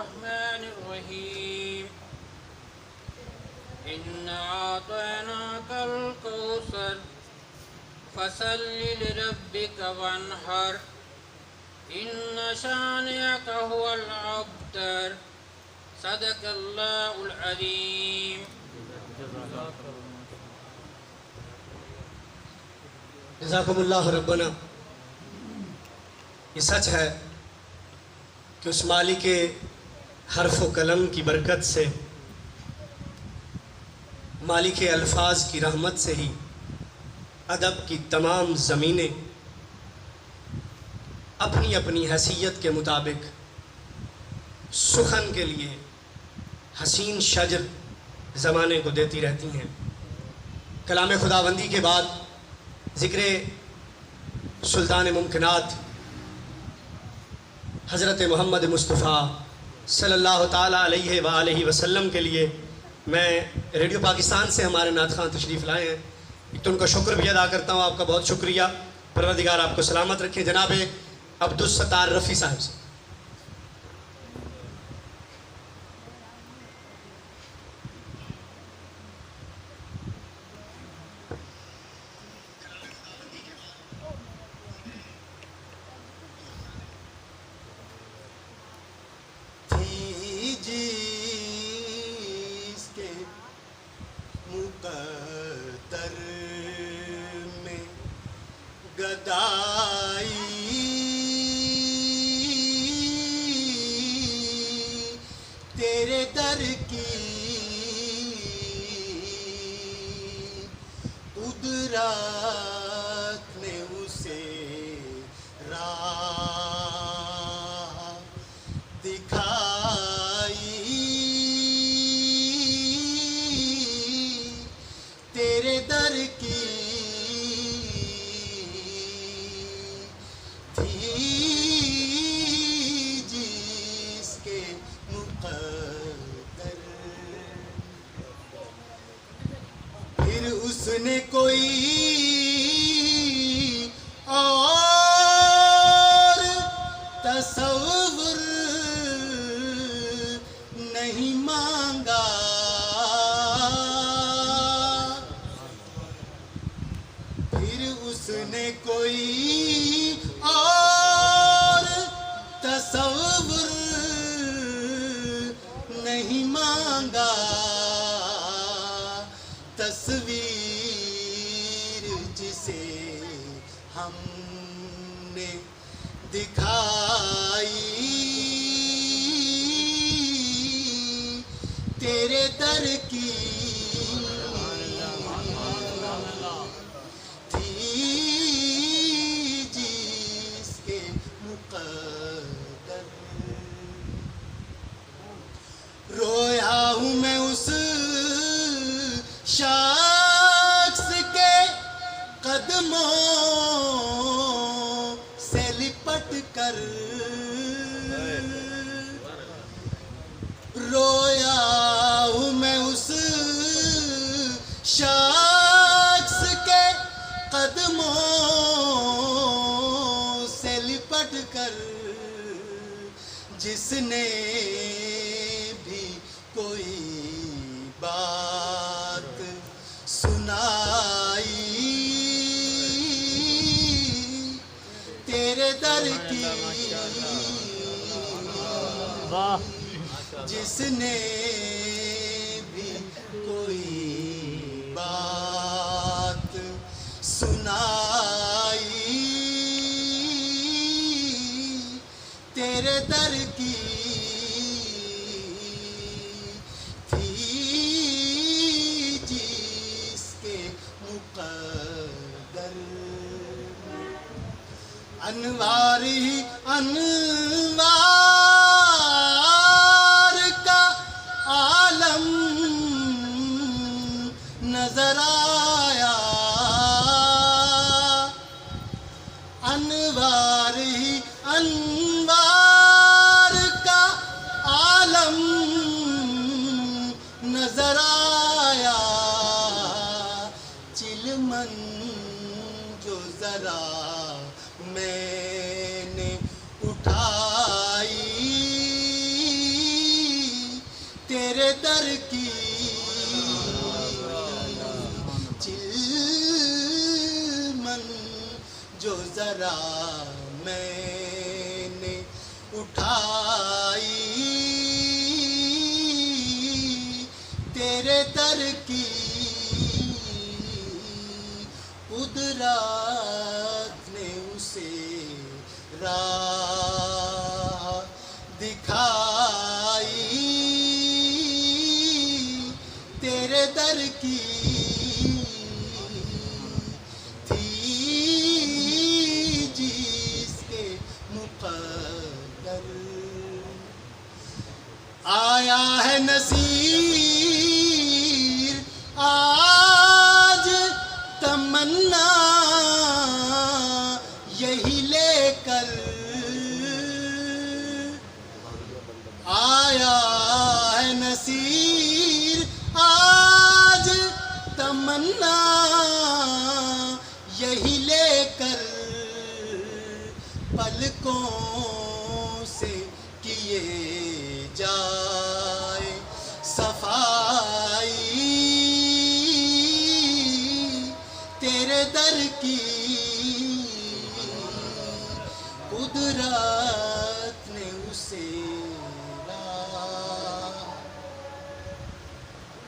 बिस्मिल्लाहिर्रहमानिर्रहीम इन्ना अतैनाकल कौसर फसल्लि लिरब्बिका वन्हर इन्ना शानिअका हुवल अब्तर सदक़ल्लाहुल अज़ीम। जज़ाकुमुल्लाह रब्बना। ये सच है कि उस मालिक के हर्फ व कलम की बरकत से, मालिक के अल्फाज की रहमत से ही अदब की तमाम ज़मीनें अपनी अपनी हैसियत के मुताबिक सुखन के लिए हसीन शजर ज़माने को देती रहती हैं। कलाम खुदाबंदी के बाद ज़िक्र सुल्तान मुमकिनात हज़रत मोहम्मद मुस्तफ़ा सल्लल्लाहु ताला अलैहि व आलिहि वसल्लम के लिए मैं रेडियो पाकिस्तान से हमारे नात खान तशरीफ़ लाए हैं। एक तो उनका शुक्र भी अदा करता हूँ, आपका बहुत शुक्रिया। परवरदिगार आपको सलामत रखें। जनाब अब्दुल सत्तार रफ़ी साहब से तेरे दर की कुदरत ने उसे राह दिखाई। तेरे दर की उसने कोई और तसव्वुर नहीं मांगा। फिर उसने कोई और तसव्वुर नहीं मांगा। तस्वीर जिसे हमने दिखाई, तेरे दर की थी जिसके मुक़द्दर। रोया हूँ मैं उस शख्स के कदमों से लिपट कर। रोया हूँ मैं उस शख्स के कदमों से लिपट कर, जिसने भी कोई बात सुनाई। तेरे दर की जिसने भी कोई बात सुनाई। तेरे दर की अनवार ही अनवार का आलम नजर आया। अनवार ही अनवार का आलम नजर आया। चिलमन जो जरा मैंने उठाई, तेरे दर की चिलमन जो जरा मैंने उठाई, तेरे दर की कुदरत ने उसे राह दिखाई, तेरे दर की थी जिसके मुक़द्दर। आया है नसीर आज तमन्ना यही लेकर, आया है नसीर आज तमन्ना यही लेकर, पलकों से किए जाए सफाई, तेरे दर की कुदरत ने उसे